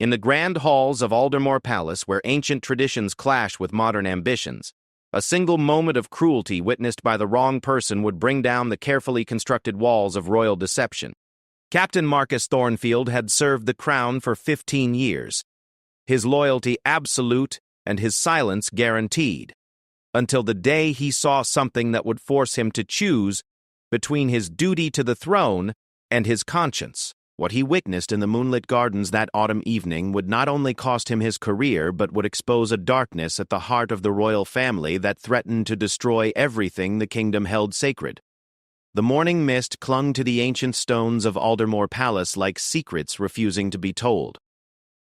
In the grand halls of Aldermore Palace, where ancient traditions clash with modern ambitions, a single moment of cruelty witnessed by the wrong person would bring down the carefully constructed walls of royal deception. Captain Marcus Thornfield had served the crown for 15 years, his loyalty absolute and his silence guaranteed, until the day he saw something that would force him to choose between his duty to the throne and his conscience. What he witnessed in the moonlit gardens that autumn evening would not only cost him his career, but would expose a darkness at the heart of the royal family that threatened to destroy everything the kingdom held sacred. The morning mist clung to the ancient stones of Aldermore Palace like secrets refusing to be told.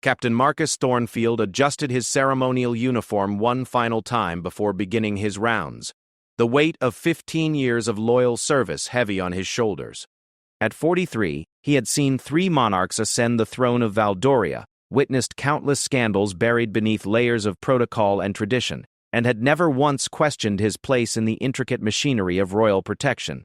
Captain Marcus Thornfield adjusted his ceremonial uniform one final time before beginning his rounds, the weight of 15 years of loyal service heavy on his shoulders. At 43, he had seen 3 monarchs ascend the throne of Valdoria, witnessed countless scandals buried beneath layers of protocol and tradition, and had never once questioned his place in the intricate machinery of royal protection.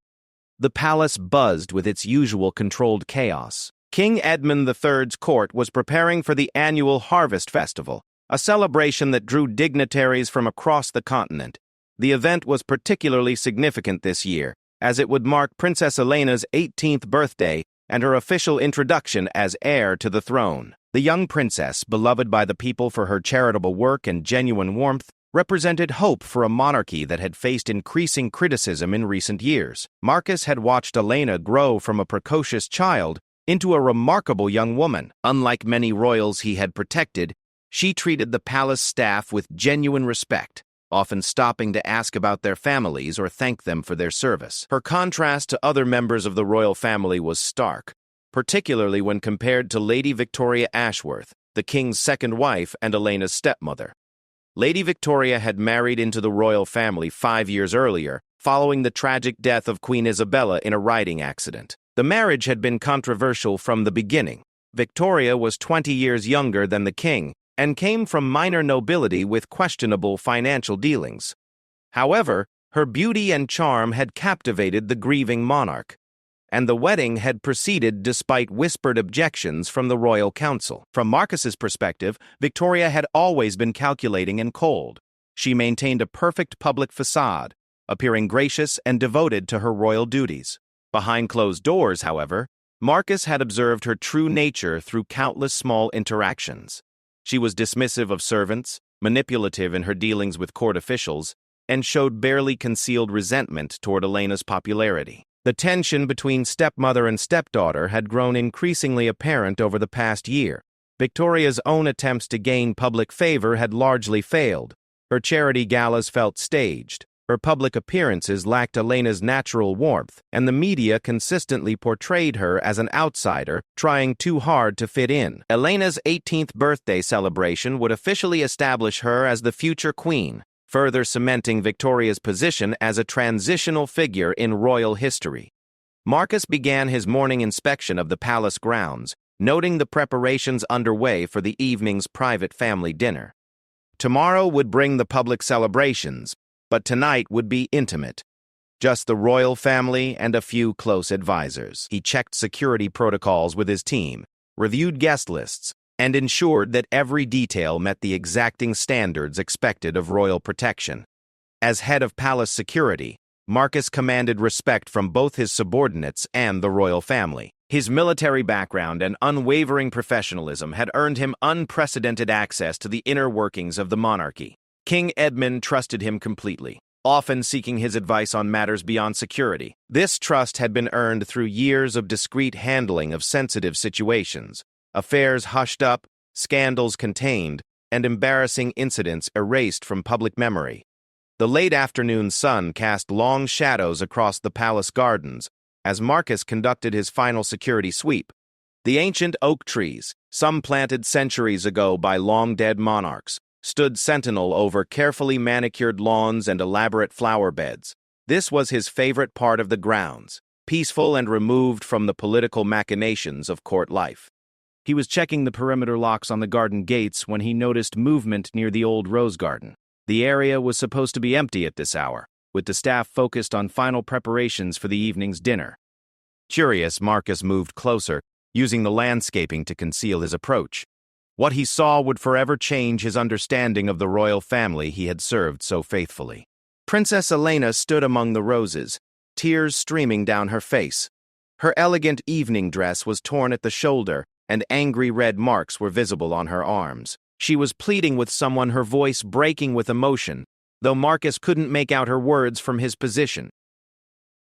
The palace buzzed with its usual controlled chaos. King Edmund III's court was preparing for the annual Harvest Festival, a celebration that drew dignitaries from across the continent. The event was particularly significant this year, as it would mark Princess Elena's 18th birthday and her official introduction as heir to the throne. The young princess, beloved by the people for her charitable work and genuine warmth, represented hope for a monarchy that had faced increasing criticism in recent years. Marcus had watched Elena grow from a precocious child into a remarkable young woman. Unlike many royals he had protected, she treated the palace staff with genuine respect, often stopping to ask about their families or thank them for their service. Her contrast to other members of the royal family was stark, particularly when compared to Lady Victoria Ashworth, the king's second wife and Elena's stepmother. Lady Victoria had married into the royal family 5 years earlier, following the tragic death of Queen Isabella in a riding accident. The marriage had been controversial from the beginning. Victoria was 20 years younger than the king, and came from minor nobility with questionable financial dealings. However, her beauty and charm had captivated the grieving monarch, and the wedding had proceeded despite whispered objections from the royal council. From Marcus's perspective, Victoria had always been calculating and cold. She maintained a perfect public facade, appearing gracious and devoted to her royal duties. Behind closed doors, however, Marcus had observed her true nature through countless small interactions. She was dismissive of servants, manipulative in her dealings with court officials, and showed barely concealed resentment toward Elena's popularity. The tension between stepmother and stepdaughter had grown increasingly apparent over the past year. Victoria's own attempts to gain public favor had largely failed. Her charity galas felt staged. Her public appearances lacked Elena's natural warmth, and the media consistently portrayed her as an outsider, trying too hard to fit in. Elena's 18th birthday celebration would officially establish her as the future queen, further cementing Victoria's position as a transitional figure in royal history. Marcus began his morning inspection of the palace grounds, noting the preparations underway for the evening's private family dinner. Tomorrow would bring the public celebrations, but tonight would be intimate. Just the royal family and a few close advisors. He checked security protocols with his team, reviewed guest lists, and ensured that every detail met the exacting standards expected of royal protection. As head of palace security, Marcus commanded respect from both his subordinates and the royal family. His military background and unwavering professionalism had earned him unprecedented access to the inner workings of the monarchy. King Edmund trusted him completely, often seeking his advice on matters beyond security. This trust had been earned through years of discreet handling of sensitive situations, affairs hushed up, scandals contained, and embarrassing incidents erased from public memory. The late afternoon sun cast long shadows across the palace gardens as Marcus conducted his final security sweep. The ancient oak trees, some planted centuries ago by long-dead monarchs, stood sentinel over carefully manicured lawns and elaborate flower beds. This was his favorite part of the grounds, peaceful and removed from the political machinations of court life. He was checking the perimeter locks on the garden gates when he noticed movement near the old rose garden. The area was supposed to be empty at this hour, with the staff focused on final preparations for the evening's dinner. Curious, Marcus moved closer, using the landscaping to conceal his approach. What he saw would forever change his understanding of the royal family he had served so faithfully. Princess Elena stood among the roses, tears streaming down her face. Her elegant evening dress was torn at the shoulder, and angry red marks were visible on her arms. She was pleading with someone, her voice breaking with emotion, though Marcus couldn't make out her words from his position.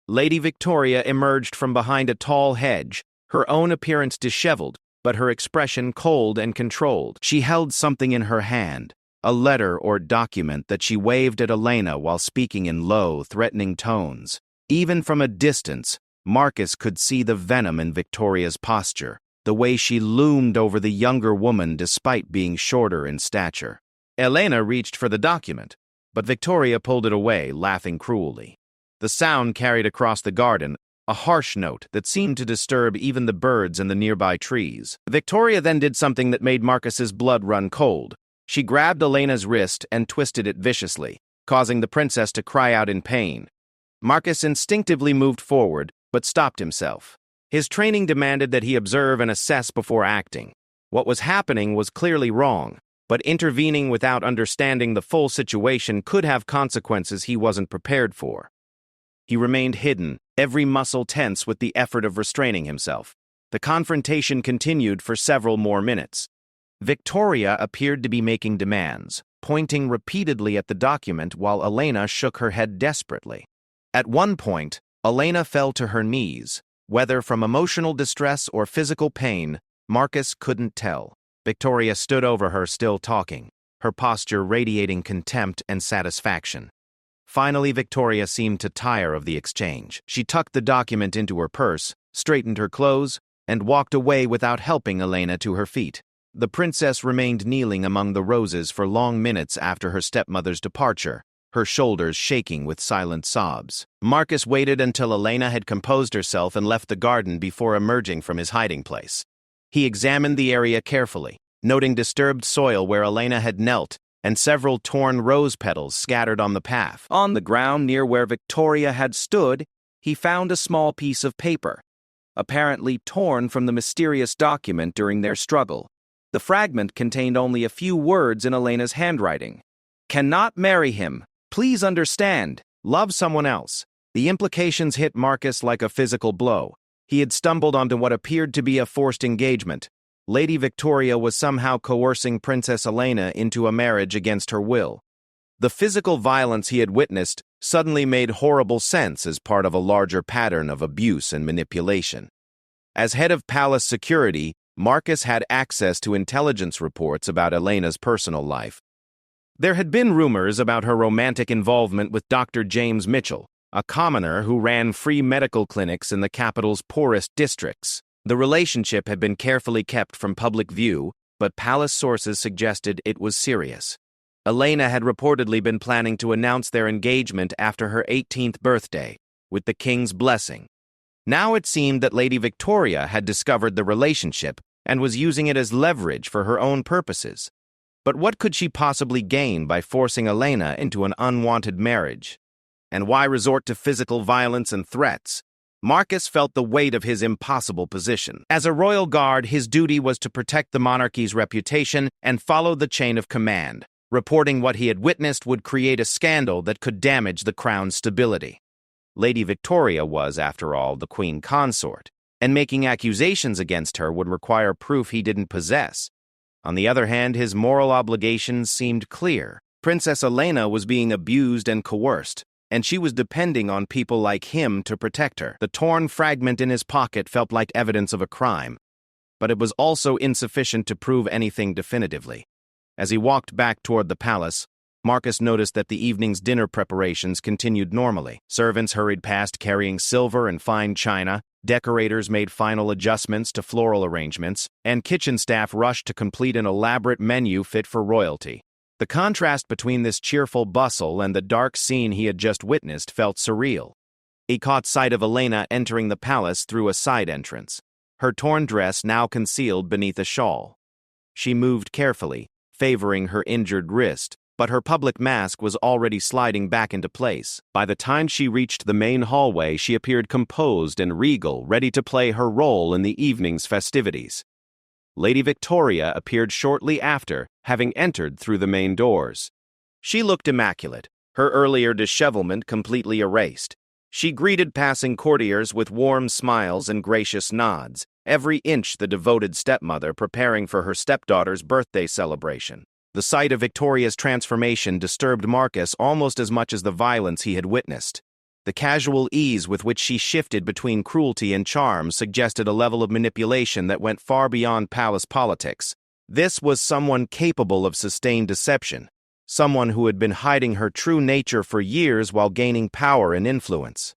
Lady Victoria emerged from behind a tall hedge, her own appearance disheveled, but her expression cold and controlled. She held something in her hand, a letter or document that she waved at Elena while speaking in low, threatening tones. Even from a distance, Marcus could see the venom in Victoria's posture, the way she loomed over the younger woman despite being shorter in stature. Elena reached for the document, but Victoria pulled it away, laughing cruelly. The sound carried across the garden, a harsh note that seemed to disturb even the birds in the nearby trees. Victoria then did something that made Marcus's blood run cold. She grabbed Elena's wrist and twisted it viciously, causing the princess to cry out in pain. Marcus instinctively moved forward, but stopped himself. His training demanded that he observe and assess before acting. What was happening was clearly wrong, but intervening without understanding the full situation could have consequences he wasn't prepared for. He remained hidden, every muscle tense with the effort of restraining himself. The confrontation continued for several more minutes. Victoria appeared to be making demands, pointing repeatedly at the document while Elena shook her head desperately. At one point, Elena fell to her knees. Whether from emotional distress or physical pain, Marcus couldn't tell. Victoria stood over her, still talking, her posture radiating contempt and satisfaction. Finally, Victoria seemed to tire of the exchange. She tucked the document into her purse, straightened her clothes, and walked away without helping Elena to her feet. The princess remained kneeling among the roses for long minutes after her stepmother's departure, her shoulders shaking with silent sobs. Marcus waited until Elena had composed herself and left the garden before emerging from his hiding place. He examined the area carefully, noting disturbed soil where Elena had knelt and several torn rose petals scattered on the path. On the ground near where Victoria had stood, he found a small piece of paper, apparently torn from the mysterious document during their struggle. The fragment contained only a few words in Elena's handwriting. "Cannot marry him. Please understand. Love someone else." The implications hit Marcus like a physical blow. He had stumbled onto what appeared to be a forced engagement. Lady Victoria was somehow coercing Princess Elena into a marriage against her will. The physical violence he had witnessed suddenly made horrible sense as part of a larger pattern of abuse and manipulation. As head of palace security, Marcus had access to intelligence reports about Elena's personal life. There had been rumors about her romantic involvement with Dr. James Mitchell, a commoner who ran free medical clinics in the capital's poorest districts. The relationship had been carefully kept from public view, but palace sources suggested it was serious. Elena had reportedly been planning to announce their engagement after her 18th birthday, with the king's blessing. Now it seemed that Lady Victoria had discovered the relationship and was using it as leverage for her own purposes. But what could she possibly gain by forcing Elena into an unwanted marriage? And why resort to physical violence and threats? Marcus felt the weight of his impossible position. As a royal guard, his duty was to protect the monarchy's reputation and follow the chain of command. Reporting what he had witnessed would create a scandal that could damage the crown's stability. Lady Victoria was, after all, the queen consort, and making accusations against her would require proof he didn't possess. On the other hand, his moral obligations seemed clear. Princess Elena was being abused and coerced, and she was depending on people like him to protect her. The torn fragment in his pocket felt like evidence of a crime, but it was also insufficient to prove anything definitively. As he walked back toward the palace, Marcus noticed that the evening's dinner preparations continued normally. Servants hurried past carrying silver and fine china, decorators made final adjustments to floral arrangements, and kitchen staff rushed to complete an elaborate menu fit for royalty. The contrast between this cheerful bustle and the dark scene he had just witnessed felt surreal. He caught sight of Elena entering the palace through a side entrance, her torn dress now concealed beneath a shawl. She moved carefully, favoring her injured wrist, but her public mask was already sliding back into place. By the time she reached the main hallway, she appeared composed and regal, ready to play her role in the evening's festivities. Lady Victoria appeared shortly after, having entered through the main doors. She looked immaculate, her earlier dishevelment completely erased. She greeted passing courtiers with warm smiles and gracious nods, every inch the devoted stepmother preparing for her stepdaughter's birthday celebration. The sight of Victoria's transformation disturbed Marcus almost as much as the violence he had witnessed. The casual ease with which she shifted between cruelty and charm suggested a level of manipulation that went far beyond palace politics. This was someone capable of sustained deception, someone who had been hiding her true nature for years while gaining power and influence.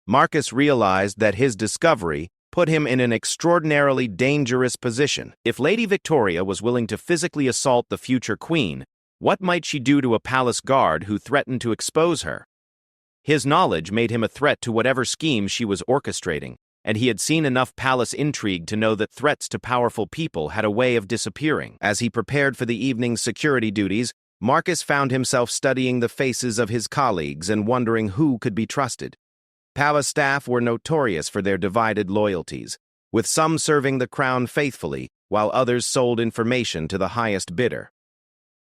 Marcus realized that his discovery put him in an extraordinarily dangerous position. If Lady Victoria was willing to physically assault the future queen, what might she do to a palace guard who threatened to expose her? His knowledge made him a threat to whatever scheme she was orchestrating, and he had seen enough palace intrigue to know that threats to powerful people had a way of disappearing. As he prepared for the evening's security duties, Marcus found himself studying the faces of his colleagues and wondering who could be trusted. Palace staff were notorious for their divided loyalties, with some serving the crown faithfully, while others sold information to the highest bidder.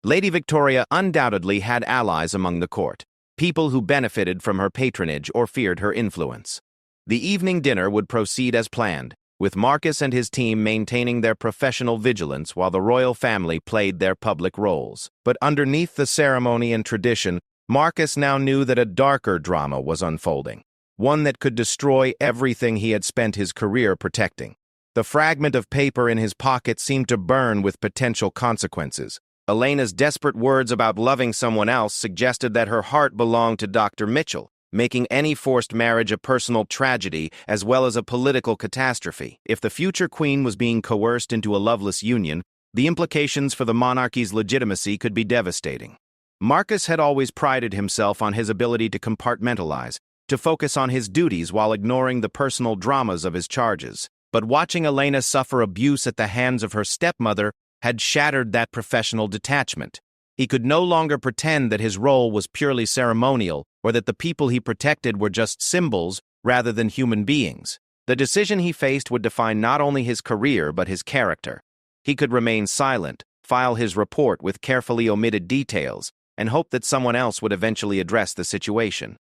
Lady Victoria undoubtedly had allies among the court, people who benefited from her patronage or feared her influence. The evening dinner would proceed as planned, with Marcus and his team maintaining their professional vigilance while the royal family played their public roles. But underneath the ceremony and tradition, Marcus now knew that a darker drama was unfolding, one that could destroy everything he had spent his career protecting. The fragment of paper in his pocket seemed to burn with potential consequences. Elena's desperate words about loving someone else suggested that her heart belonged to Dr. Mitchell, making any forced marriage a personal tragedy as well as a political catastrophe. If the future queen was being coerced into a loveless union, the implications for the monarchy's legitimacy could be devastating. Marcus had always prided himself on his ability to compartmentalize, to focus on his duties while ignoring the personal dramas of his charges. But watching Elena suffer abuse at the hands of her stepmother had shattered that professional detachment. He could no longer pretend that his role was purely ceremonial or that the people he protected were just symbols rather than human beings. The decision he faced would define not only his career but his character. He could remain silent, file his report with carefully omitted details, and hope that someone else would eventually address the situation.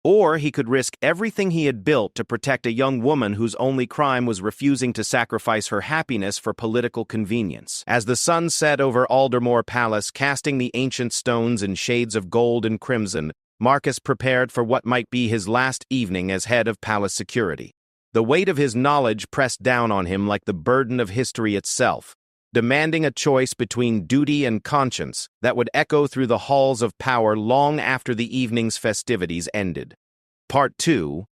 Or he could risk everything he had built to protect a young woman whose only crime was refusing to sacrifice her happiness for political convenience. As the sun set over Aldermore Palace, casting the ancient stones in shades of gold and crimson, Marcus prepared for what might be his last evening as head of palace security. The weight of his knowledge pressed down on him like the burden of history itself, demanding a choice between duty and conscience that would echo through the halls of power long after the evening's festivities ended. Part 2.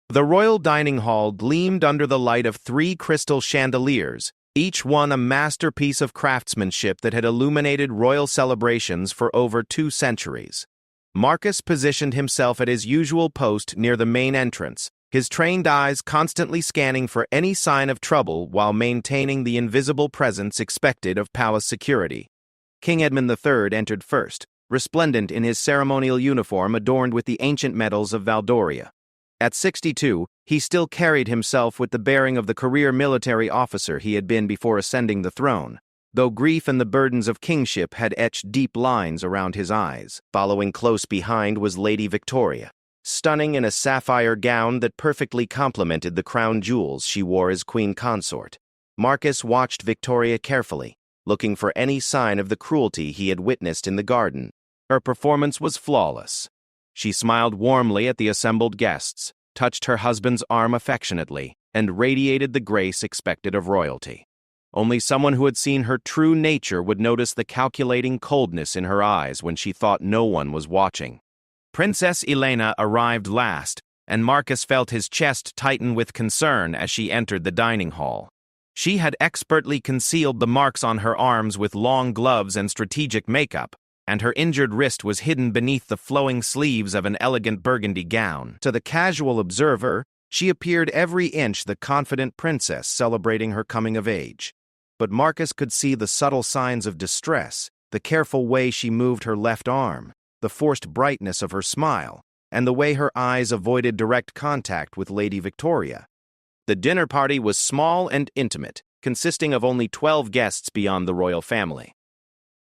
The royal dining hall gleamed under the light of 3 crystal chandeliers, each one a masterpiece of craftsmanship that had illuminated royal celebrations for over 2 centuries. Marcus positioned himself at his usual post near the main entrance, his trained eyes constantly scanning for any sign of trouble while maintaining the invisible presence expected of palace security. King Edmund III entered first, resplendent in his ceremonial uniform adorned with the ancient medals of Valdoria. At 62, he still carried himself with the bearing of the career military officer he had been before ascending the throne, though grief and the burdens of kingship had etched deep lines around his eyes. Following close behind was Lady Victoria, stunning in a sapphire gown that perfectly complemented the crown jewels she wore as queen consort. Marcus watched Victoria carefully, looking for any sign of the cruelty he had witnessed in the garden. Her performance was flawless. She smiled warmly at the assembled guests, touched her husband's arm affectionately, and radiated the grace expected of royalty. Only someone who had seen her true nature would notice the calculating coldness in her eyes when she thought no one was watching. Princess Elena arrived last, and Marcus felt his chest tighten with concern as she entered the dining hall. She had expertly concealed the marks on her arms with long gloves and strategic makeup, and her injured wrist was hidden beneath the flowing sleeves of an elegant burgundy gown. To the casual observer, she appeared every inch the confident princess celebrating her coming of age. But Marcus could see the subtle signs of distress, the careful way she moved her left arm, the forced brightness of her smile, and the way her eyes avoided direct contact with Lady Victoria. The dinner party was small and intimate, consisting of only 12 guests beyond the royal family.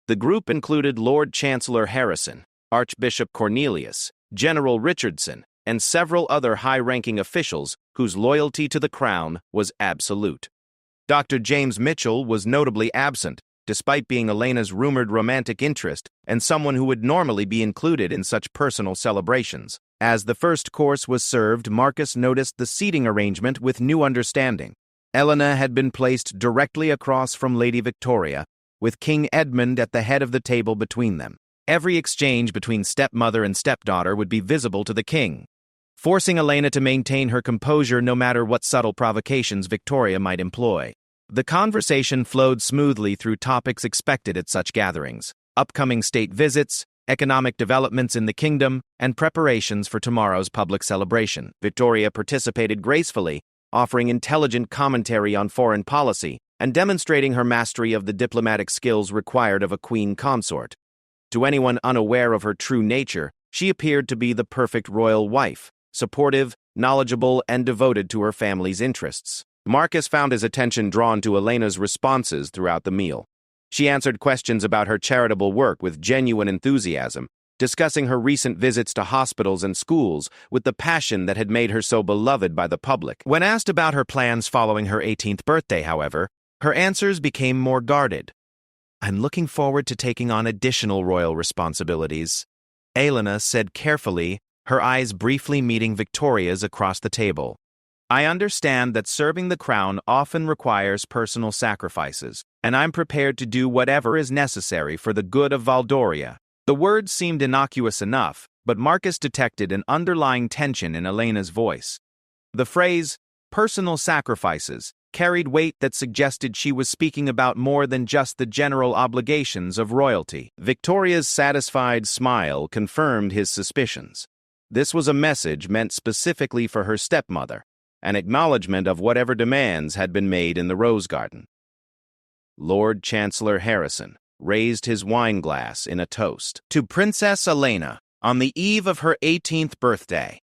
The group included Lord Chancellor Harrison, Archbishop Cornelius, General Richardson, and several other high-ranking officials whose loyalty to the crown was absolute. Dr. James Mitchell was notably absent, despite being Elena's rumored romantic interest and someone who would normally be included in such personal celebrations. As the first course was served, Marcus noticed the seating arrangement with new understanding. Elena had been placed directly across from Lady Victoria, with King Edmund at the head of the table between them. Every exchange between stepmother and stepdaughter would be visible to the king, forcing Elena to maintain her composure no matter what subtle provocations Victoria might employ. The conversation flowed smoothly through topics expected at such gatherings: upcoming state visits, economic developments in the kingdom, and preparations for tomorrow's public celebration. Victoria participated gracefully, offering intelligent commentary on foreign policy and demonstrating her mastery of the diplomatic skills required of a queen consort. To anyone unaware of her true nature, she appeared to be the perfect royal wife, supportive, knowledgeable, and devoted to her family's interests. Marcus found his attention drawn to Elena's responses throughout the meal. She answered questions about her charitable work with genuine enthusiasm, discussing her recent visits to hospitals and schools with the passion that had made her so beloved by the public. When asked about her plans following her 18th birthday, however, her answers became more guarded. "I'm looking forward to taking on additional royal responsibilities," Elena said carefully, her eyes briefly meeting Victoria's across the table. "I understand that serving the crown often requires personal sacrifices, and I'm prepared to do whatever is necessary for the good of Valdoria." The words seemed innocuous enough, but Marcus detected an underlying tension in Elena's voice. The phrase, personal sacrifices, carried weight that suggested she was speaking about more than just the general obligations of royalty. Victoria's satisfied smile confirmed his suspicions. This was a message meant specifically for her stepmother, an acknowledgement of whatever demands had been made in the rose garden. Lord Chancellor Harrison raised his wine glass in a toast. "To Princess Elena, on the eve of her 18th birthday.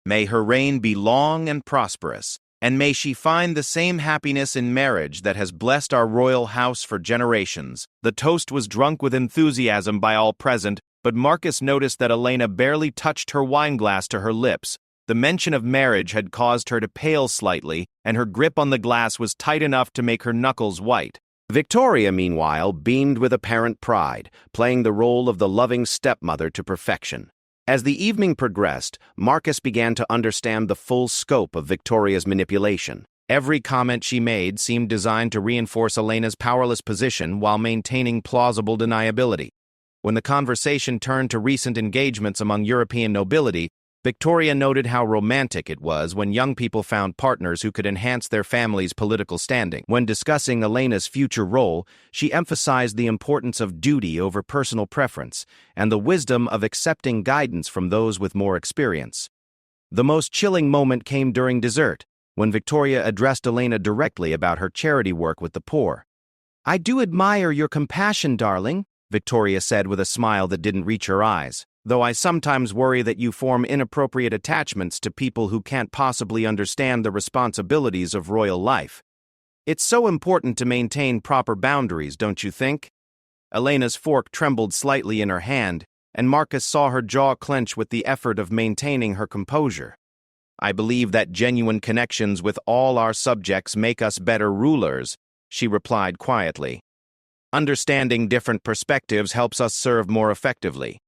May her reign be long and prosperous, and may she find the same happiness in marriage that has blessed our royal house for generations." The toast was drunk with enthusiasm by all present, but Marcus noticed that Elena barely touched her wineglass to her lips. The mention of marriage had caused her to pale slightly, and her grip on the glass was tight enough to make her knuckles white. Victoria, meanwhile, beamed with apparent pride, playing the role of the loving stepmother to perfection. As the evening progressed, Marcus began to understand the full scope of Victoria's manipulation. Every comment she made seemed designed to reinforce Elena's powerless position while maintaining plausible deniability. When the conversation turned to recent engagements among European nobility, Victoria noted how romantic it was when young people found partners who could enhance their family's political standing. When discussing Elena's future role, she emphasized the importance of duty over personal preference and the wisdom of accepting guidance from those with more experience. The most chilling moment came during dessert, when Victoria addressed Elena directly about her charity work with the poor. "I do admire your compassion, darling," Victoria said with a smile that didn't reach her eyes, "though I sometimes worry that you form inappropriate attachments to people who can't possibly understand the responsibilities of royal life. It's so important to maintain proper boundaries, don't you think?" Elena's fork trembled slightly in her hand, and Marcus saw her jaw clench with the effort of maintaining her composure. "I believe that genuine connections with all our subjects make us better rulers," she replied quietly. "Understanding different perspectives helps us serve more effectively."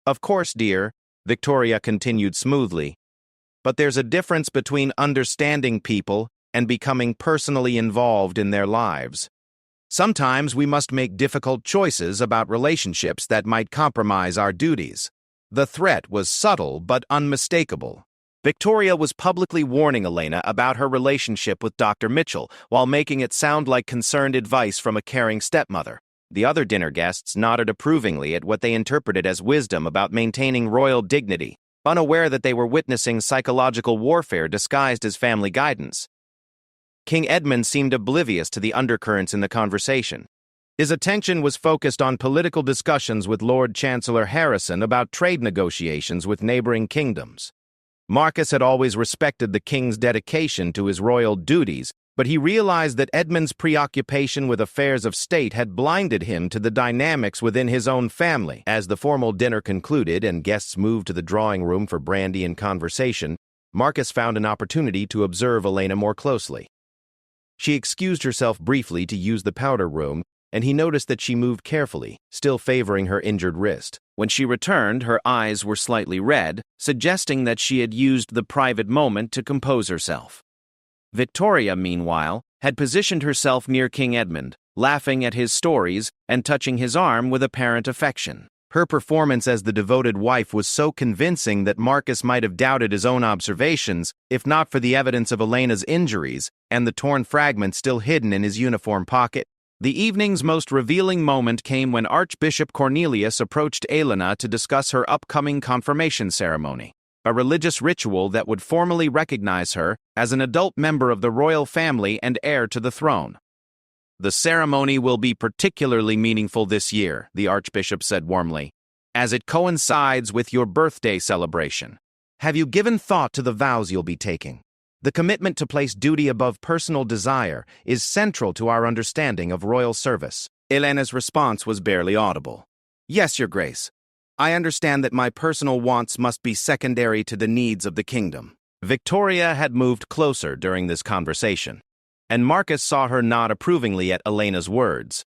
"Of course, dear," Victoria continued smoothly, "but there's a difference between understanding people and becoming personally involved in their lives. Sometimes we must make difficult choices about relationships that might compromise our duties." The threat was subtle but unmistakable. Victoria was publicly warning Elena about her relationship with Dr. Mitchell while making it sound like concerned advice from a caring stepmother. The other dinner guests nodded approvingly at what they interpreted as wisdom about maintaining royal dignity, unaware that they were witnessing psychological warfare disguised as family guidance. King Edmund seemed oblivious to the undercurrents in the conversation. His attention was focused on political discussions with Lord Chancellor Harrison about trade negotiations with neighboring kingdoms. Marcus had always respected the king's dedication to his royal duties, But he realized that Edmund's preoccupation with affairs of state had blinded him to the dynamics within his own family. As the formal dinner concluded and guests moved to the drawing room for brandy and conversation, Marcus found an opportunity to observe Elena more closely. She excused herself briefly to use the powder room, and he noticed that she moved carefully, still favoring her injured wrist. When she returned, her eyes were slightly red, suggesting that she had used the private moment to compose herself. Victoria, meanwhile, had positioned herself near King Edmund, laughing at his stories and touching his arm with apparent affection. Her performance as the devoted wife was so convincing that Marcus might have doubted his own observations, if not for the evidence of Elena's injuries and the torn fragment still hidden in his uniform pocket. The evening's most revealing moment came when Archbishop Cornelius approached Elena to discuss her upcoming confirmation ceremony, a religious ritual that would formally recognize her as an adult member of the royal family and heir to the throne. "The ceremony will be particularly meaningful this year," the Archbishop said warmly, "as it coincides with your birthday celebration. Have you given thought to the vows you'll be taking? The commitment to place duty above personal desire is central to our understanding of royal service." Elena's response was barely audible. "Yes, Your Grace. I understand that my personal wants must be secondary to the needs of the kingdom." Victoria had moved closer during this conversation, and Marcus saw her nod approvingly at Elena's words.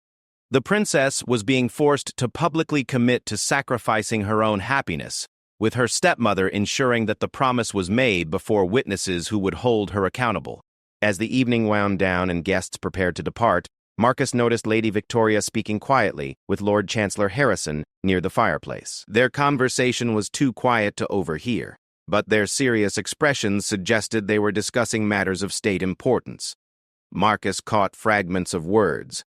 The princess was being forced to publicly commit to sacrificing her own happiness, with her stepmother ensuring that the promise was made before witnesses who would hold her accountable. As the evening wound down and guests prepared to depart, Marcus noticed Lady Victoria speaking quietly with Lord Chancellor Harrison near the fireplace. Their conversation was too quiet to overhear, but their serious expressions suggested they were discussing matters of state importance. Marcus caught fragments of words: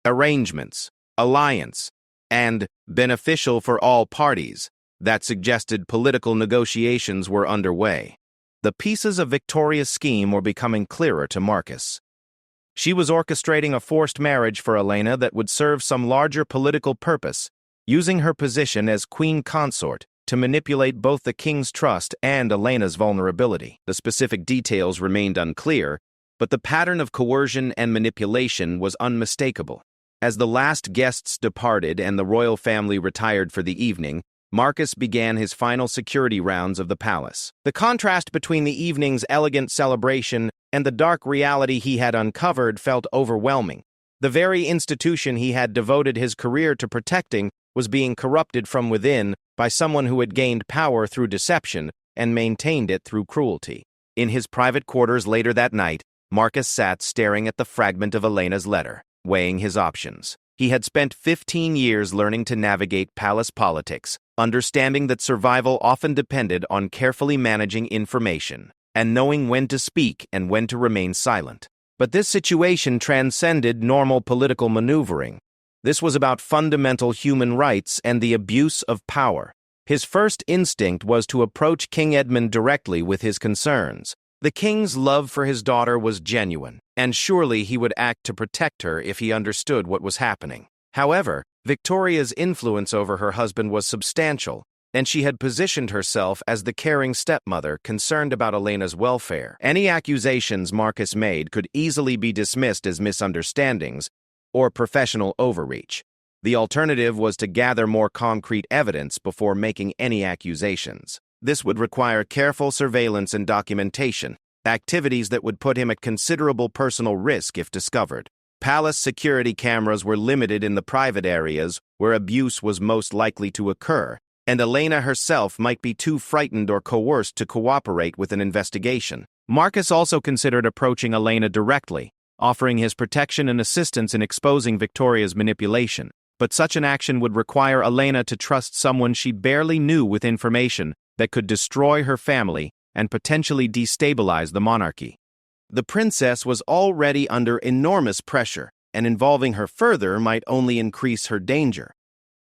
arrangements, alliance, and beneficial for all parties, that suggested political negotiations were underway. The pieces of Victoria's scheme were becoming clearer to Marcus. She was orchestrating a forced marriage for Elena that would serve some larger political purpose, using her position as queen consort to manipulate both the king's trust and Elena's vulnerability. The specific details remained unclear, but the pattern of coercion and manipulation was unmistakable. As the last guests departed and the royal family retired for the evening, Marcus began his final security rounds of the palace. The contrast between the evening's elegant celebration and the dark reality he had uncovered felt overwhelming. The very institution he had devoted his career to protecting was being corrupted from within by someone who had gained power through deception and maintained it through cruelty. In his private quarters later that night, Marcus sat staring at the fragment of Elena's letter, weighing his options. He had spent 15 years learning to navigate palace politics, understanding that survival often depended on carefully managing information and knowing when to speak and when to remain silent. But this situation transcended normal political maneuvering. This was about fundamental human rights and the abuse of power. His first instinct was to approach King Edmund directly with his concerns. The king's love for his daughter was genuine, and surely he would act to protect her if he understood what was happening. However, Victoria's influence over her husband was substantial, and she had positioned herself as the caring stepmother concerned about Elena's welfare. Any accusations Marcus made could easily be dismissed as misunderstandings or professional overreach. The alternative was to gather more concrete evidence before making any accusations. This would require careful surveillance and documentation, activities that would put him at considerable personal risk if discovered. Palace security cameras were limited in the private areas where abuse was most likely to occur, and Elena herself might be too frightened or coerced to cooperate with an investigation. Marcus also considered approaching Elena directly, offering his protection and assistance in exposing Victoria's manipulation. But such an action would require Elena to trust someone she barely knew with information that could destroy her family and potentially destabilize the monarchy. The princess was already under enormous pressure, and involving her further might only increase her danger.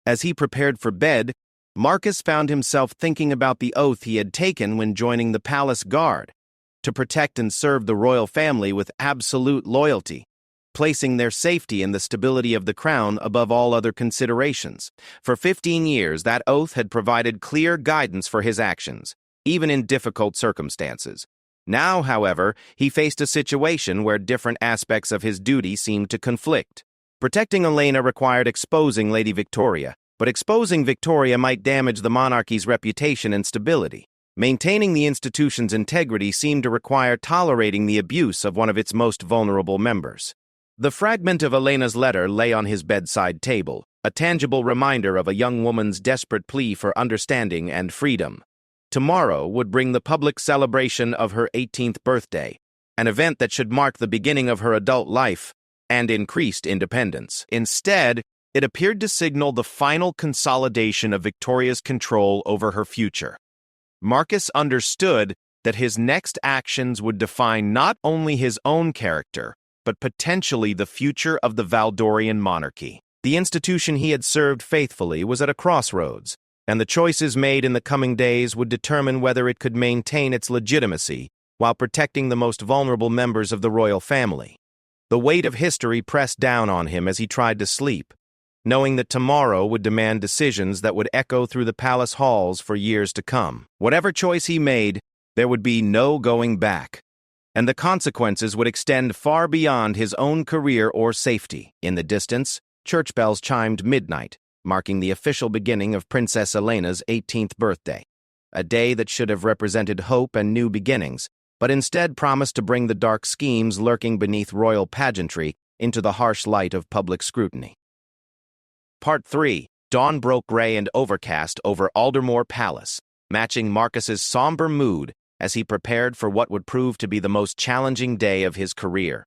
As he prepared for bed, Marcus found himself thinking about the oath he had taken when joining the palace guard, to protect and serve the royal family with absolute loyalty, placing their safety and the stability of the crown above all other considerations. For 15 years, that oath had provided clear guidance for his actions, even in difficult circumstances. Now, however, he faced a situation where different aspects of his duty seemed to conflict. Protecting Elena required exposing Lady Victoria, but exposing Victoria might damage the monarchy's reputation and stability. Maintaining the institution's integrity seemed to require tolerating the abuse of one of its most vulnerable members. The fragment of Elena's letter lay on his bedside table, a tangible reminder of a young woman's desperate plea for understanding and freedom. Tomorrow would bring the public celebration of her 18th birthday, an event that should mark the beginning of her adult life and increased independence. Instead, it appeared to signal the final consolidation of Victoria's control over her future. Marcus understood that his next actions would define not only his own character, but potentially the future of the Valdorian monarchy. The institution he had served faithfully was at a crossroads, and the choices made in the coming days would determine whether it could maintain its legitimacy while protecting the most vulnerable members of the royal family. The weight of history pressed down on him as he tried to sleep, knowing that tomorrow would demand decisions that would echo through the palace halls for years to come. Whatever choice he made, there would be no going back, and the consequences would extend far beyond his own career or safety. In the distance, church bells chimed midnight, marking the official beginning of Princess Elena's 18th birthday, a day that should have represented hope and new beginnings, but instead promised to bring the dark schemes lurking beneath royal pageantry into the harsh light of public scrutiny. Part 3. Dawn broke gray and overcast over Aldermore Palace, matching Marcus's somber mood as he prepared for what would prove to be the most challenging day of his career.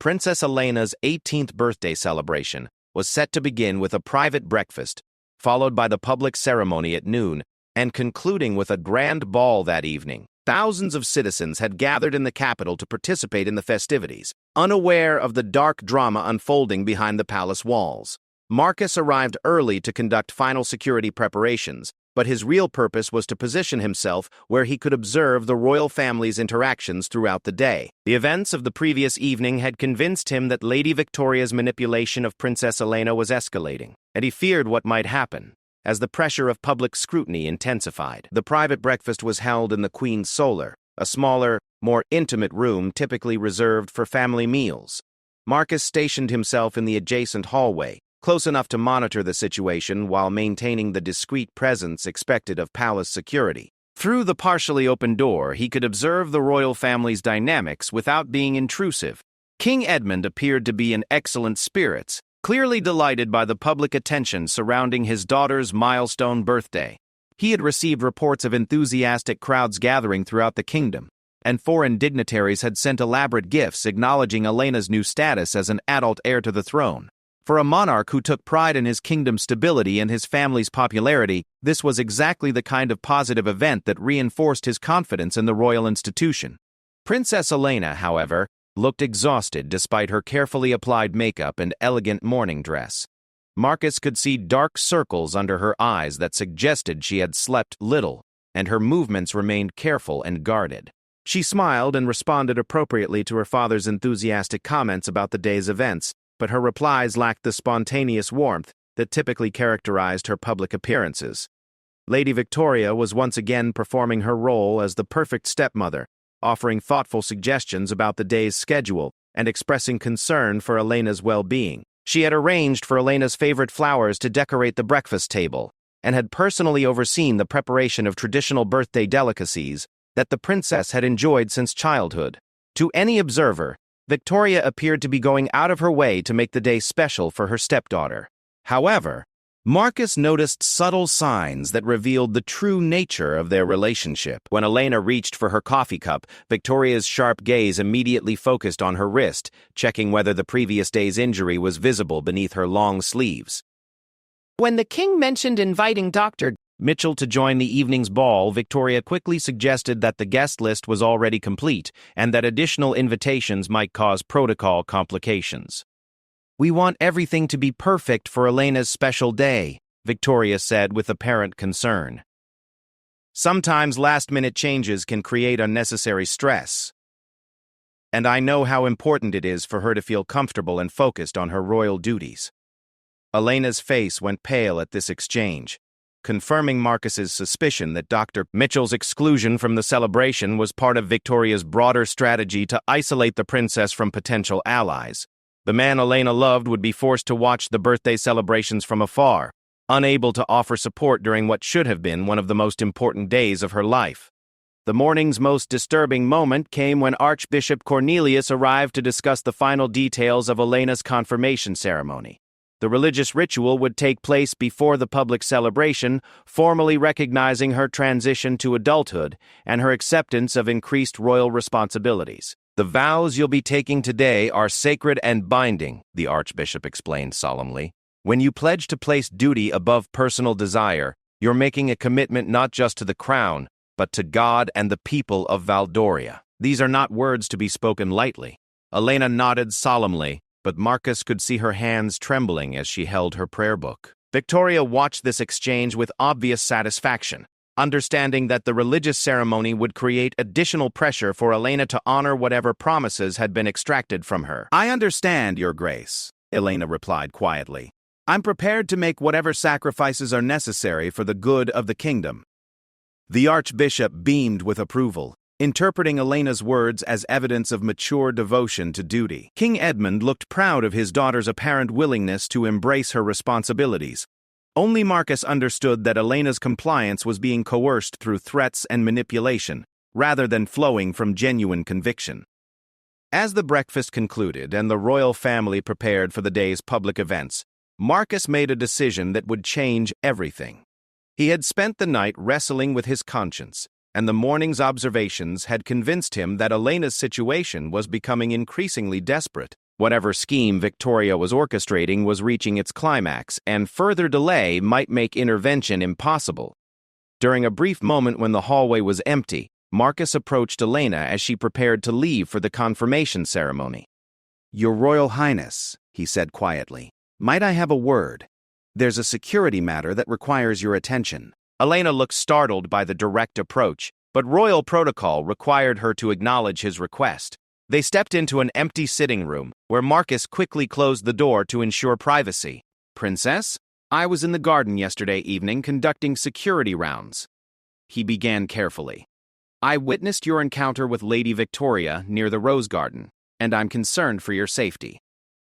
Princess Elena's 18th birthday celebration was set to begin with a private breakfast, followed by the public ceremony at noon, and concluding with a grand ball that evening. Thousands of citizens had gathered in the capital to participate in the festivities, unaware of the dark drama unfolding behind the palace walls. Marcus arrived early to conduct final security preparations, but his real purpose was to position himself where he could observe the royal family's interactions throughout the day. The events of the previous evening had convinced him that Lady Victoria's manipulation of Princess Elena was escalating, and he feared what might happen as the pressure of public scrutiny intensified. The private breakfast was held in the Queen's Solar, a smaller, more intimate room typically reserved for family meals. Marcus stationed himself in the adjacent hallway, close enough to monitor the situation while maintaining the discreet presence expected of palace security. Through the partially open door, he could observe the royal family's dynamics without being intrusive. King Edmund appeared to be in excellent spirits, clearly delighted by the public attention surrounding his daughter's milestone birthday. He had received reports of enthusiastic crowds gathering throughout the kingdom, and foreign dignitaries had sent elaborate gifts acknowledging Elena's new status as an adult heir to the throne. For a monarch who took pride in his kingdom's stability and his family's popularity, this was exactly the kind of positive event that reinforced his confidence in the royal institution. Princess Elena, however, looked exhausted despite her carefully applied makeup and elegant morning dress. Marcus could see dark circles under her eyes that suggested she had slept little, and her movements remained careful and guarded. She smiled and responded appropriately to her father's enthusiastic comments about the day's events, but her replies lacked the spontaneous warmth that typically characterized her public appearances. Lady Victoria was once again performing her role as the perfect stepmother, offering thoughtful suggestions about the day's schedule and expressing concern for Elena's well-being. She had arranged for Elena's favorite flowers to decorate the breakfast table, and had personally overseen the preparation of traditional birthday delicacies that the princess had enjoyed since childhood. To any observer, Victoria appeared to be going out of her way to make the day special for her stepdaughter. However, Marcus noticed subtle signs that revealed the true nature of their relationship. When Elena reached for her coffee cup, Victoria's sharp gaze immediately focused on her wrist, checking whether the previous day's injury was visible beneath her long sleeves. When the king mentioned inviting Dr. Mitchell to join the evening's ball, Victoria quickly suggested that the guest list was already complete and that additional invitations might cause protocol complications. "We want everything to be perfect for Elena's special day," Victoria said with apparent concern. "Sometimes last-minute changes can create unnecessary stress, and I know how important it is for her to feel comfortable and focused on her royal duties." Elena's face went pale at this exchange, confirming Marcus's suspicion that Dr. Mitchell's exclusion from the celebration was part of Victoria's broader strategy to isolate the princess from potential allies. The man Elena loved would be forced to watch the birthday celebrations from afar, unable to offer support during what should have been one of the most important days of her life. The morning's most disturbing moment came when Archbishop Cornelius arrived to discuss the final details of Elena's confirmation ceremony. The religious ritual would take place before the public celebration, formally recognizing her transition to adulthood and her acceptance of increased royal responsibilities. "The vows you'll be taking today are sacred and binding," the Archbishop explained solemnly. "When you pledge to place duty above personal desire, you're making a commitment not just to the crown, but to God and the people of Valdoria. These are not words to be spoken lightly." Elena nodded solemnly, but Marcus could see her hands trembling as she held her prayer book. Victoria watched this exchange with obvious satisfaction, understanding that the religious ceremony would create additional pressure for Elena to honor whatever promises had been extracted from her. "I understand, Your Grace," Elena replied quietly. "I'm prepared to make whatever sacrifices are necessary for the good of the kingdom." The Archbishop beamed with approval, interpreting Elena's words as evidence of mature devotion to duty. King Edmund looked proud of his daughter's apparent willingness to embrace her responsibilities. Only Marcus understood that Elena's compliance was being coerced through threats and manipulation, rather than flowing from genuine conviction. As the breakfast concluded and the royal family prepared for the day's public events, Marcus made a decision that would change everything. He had spent the night wrestling with his conscience, and the morning's observations had convinced him that Elena's situation was becoming increasingly desperate. Whatever scheme Victoria was orchestrating was reaching its climax, and further delay might make intervention impossible. During a brief moment when the hallway was empty, Marcus approached Elena as she prepared to leave for the confirmation ceremony. "Your Royal Highness," he said quietly, "might I have a word? There's a security matter that requires your attention." Elena looked startled by the direct approach, but royal protocol required her to acknowledge his request. They stepped into an empty sitting room, where Marcus quickly closed the door to ensure privacy. "Princess, I was in the garden yesterday evening conducting security rounds." He began carefully. "I witnessed your encounter with Lady Victoria near the Rose Garden, and I'm concerned for your safety."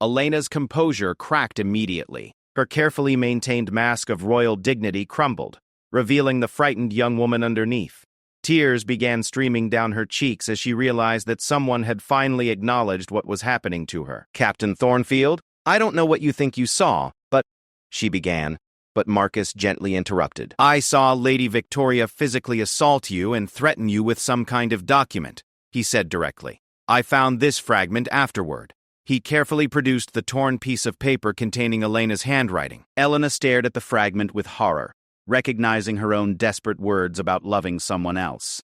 Elena's composure cracked immediately. Her carefully maintained mask of royal dignity crumbled, revealing the frightened young woman underneath. Tears began streaming down her cheeks as she realized that someone had finally acknowledged what was happening to her. "Captain Thornfield, I don't know what you think you saw, but—" she began, but Marcus gently interrupted. "I saw Lady Victoria physically assault you and threaten you with some kind of document," he said directly. "I found this fragment afterward." He carefully produced the torn piece of paper containing Elena's handwriting. Elena stared at the fragment with horror, recognizing her own desperate words about loving someone else.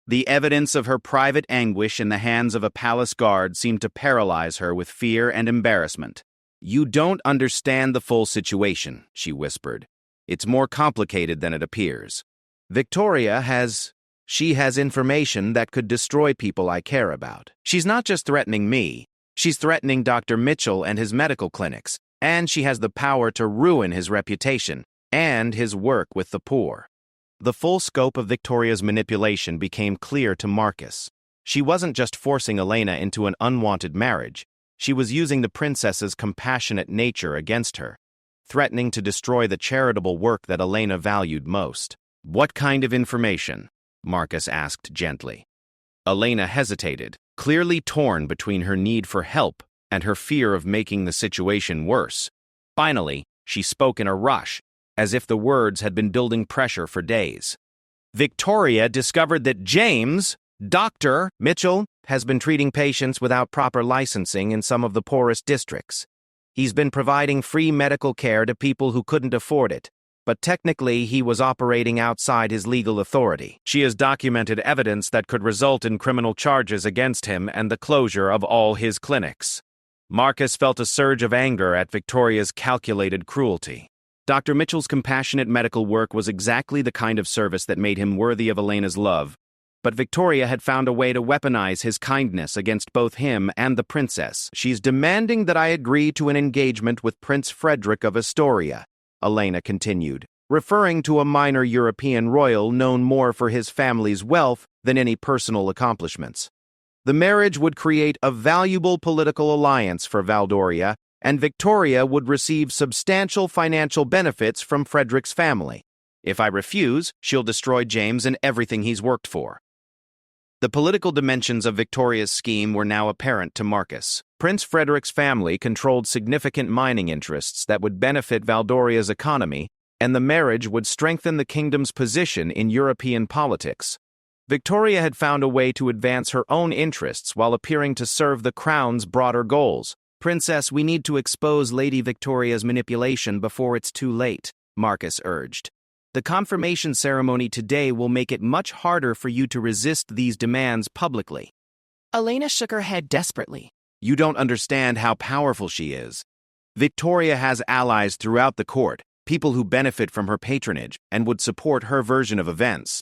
The evidence of her private anguish in the hands of a palace guard seemed to paralyze her with fear and embarrassment. "You don't understand the full situation," she whispered. "It's more complicated than it appears. Victoria has information that could destroy people I care about. She's not just threatening me. She's threatening Dr. Mitchell and his medical clinics, and she has the power to ruin his reputation and his work with the poor." The full scope of Victoria's manipulation became clear to Marcus. She wasn't just forcing Elena into an unwanted marriage. She was using the princess's compassionate nature against her, threatening to destroy the charitable work that Elena valued most. "What kind of information?" Marcus asked gently. Elena hesitated, clearly torn between her need for help and her fear of making the situation worse. Finally, she spoke in a rush, as if the words had been building pressure for days. "Victoria discovered that James, Dr. Mitchell, has been treating patients without proper licensing in some of the poorest districts. He's been providing free medical care to people who couldn't afford it, but technically he was operating outside his legal authority. She has documented evidence that could result in criminal charges against him and the closure of all his clinics." Marcus felt a surge of anger at Victoria's calculated cruelty. Dr. Mitchell's compassionate medical work was exactly the kind of service that made him worthy of Elena's love, but Victoria had found a way to weaponize his kindness against both him and the princess. "She's demanding that I agree to an engagement with Prince Frederick of Astoria," Elena continued, referring to a minor European royal known more for his family's wealth than any personal accomplishments. The marriage would create a valuable political alliance for Valdoria, and Victoria would receive substantial financial benefits from Frederick's family. If I refuse, she'll destroy James and everything he's worked for. The political dimensions of Victoria's scheme were now apparent to Marcus. Prince Frederick's family controlled significant mining interests that would benefit Valdoria's economy, and the marriage would strengthen the kingdom's position in European politics. Victoria had found a way to advance her own interests while appearing to serve the crown's broader goals. "Princess, we need to expose Lady Victoria's manipulation before it's too late," Marcus urged. "The confirmation ceremony today will make it much harder for you to resist these demands publicly." Elena shook her head desperately. "You don't understand how powerful she is. Victoria has allies throughout the court, people who benefit from her patronage and would support her version of events.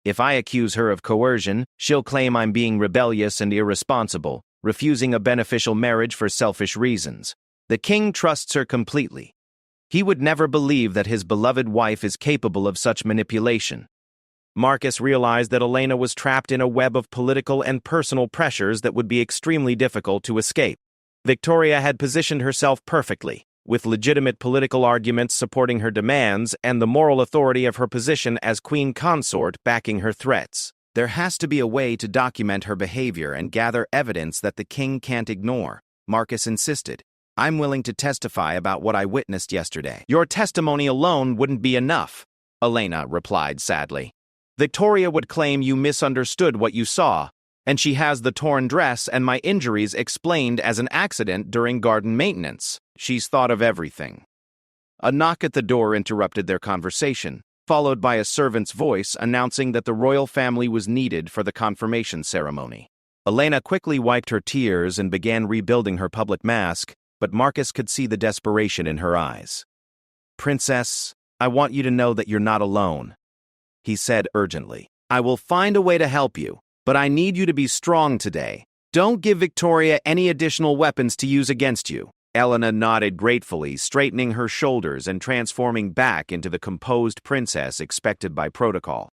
If I accuse her of coercion, she'll claim I'm being rebellious and irresponsible, refusing a beneficial marriage for selfish reasons. The king trusts her completely. He would never believe that his beloved wife is capable of such manipulation." Marcus realized that Elena was trapped in a web of political and personal pressures that would be extremely difficult to escape. Victoria had positioned herself perfectly, with legitimate political arguments supporting her demands and the moral authority of her position as queen consort backing her threats. "There has to be a way to document her behavior and gather evidence that the king can't ignore," Marcus insisted. "I'm willing to testify about what I witnessed yesterday." "Your testimony alone wouldn't be enough," Elena replied sadly. "Victoria would claim you misunderstood what you saw, and she has the torn dress and my injuries explained as an accident during garden maintenance. She's thought of everything." A knock at the door interrupted their conversation, followed by a servant's voice announcing that the royal family was needed for the confirmation ceremony. Elena quickly wiped her tears and began rebuilding her public mask, but Marcus could see the desperation in her eyes. "Princess, I want you to know that you're not alone," he said urgently. "I will find a way to help you, but I need you to be strong today. Don't give Victoria any additional weapons to use against you." Elena nodded gratefully, straightening her shoulders and transforming back into the composed princess expected by protocol.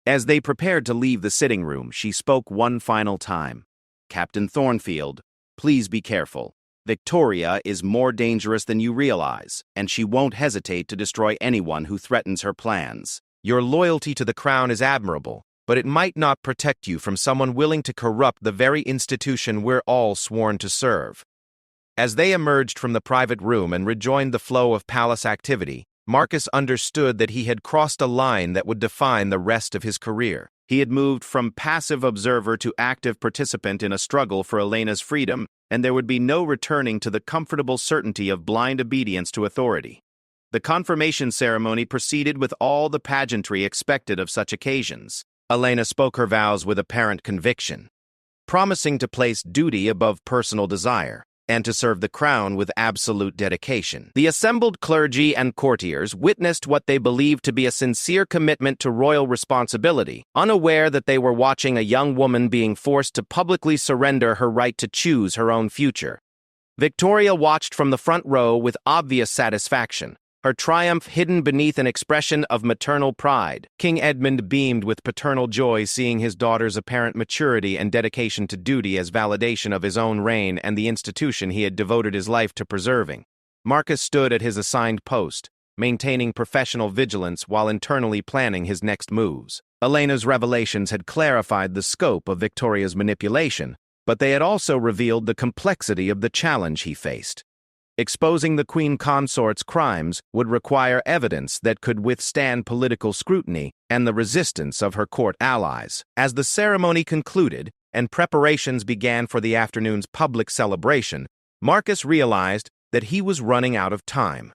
As they prepared to leave the sitting room, she spoke one final time. "Captain Thornfield, please be careful. Victoria is more dangerous than you realize, and she won't hesitate to destroy anyone who threatens her plans. Your loyalty to the crown is admirable, but it might not protect you from someone willing to corrupt the very institution we're all sworn to serve." As they emerged from the private room and rejoined the flow of palace activity, Marcus understood that he had crossed a line that would define the rest of his career. He had moved from passive observer to active participant in a struggle for Elena's freedom, and there would be no returning to the comfortable certainty of blind obedience to authority. The confirmation ceremony proceeded with all the pageantry expected of such occasions. Elena spoke her vows with apparent conviction, promising to place duty above personal desire, and to serve the crown with absolute dedication. The assembled clergy and courtiers witnessed what they believed to be a sincere commitment to royal responsibility, unaware that they were watching a young woman being forced to publicly surrender her right to choose her own future. Victoria watched from the front row with obvious satisfaction, her triumph hidden beneath an expression of maternal pride. King Edmund beamed with paternal joy seeing his daughter's apparent maturity and dedication to duty as validation of his own reign and the institution he had devoted his life to preserving. Marcus stood at his assigned post, maintaining professional vigilance while internally planning his next moves. Elena's revelations had clarified the scope of Victoria's manipulation, but they had also revealed the complexity of the challenge he faced. Exposing the queen consort's crimes would require evidence that could withstand political scrutiny and the resistance of her court allies. As the ceremony concluded and preparations began for the afternoon's public celebration, Marcus realized that he was running out of time.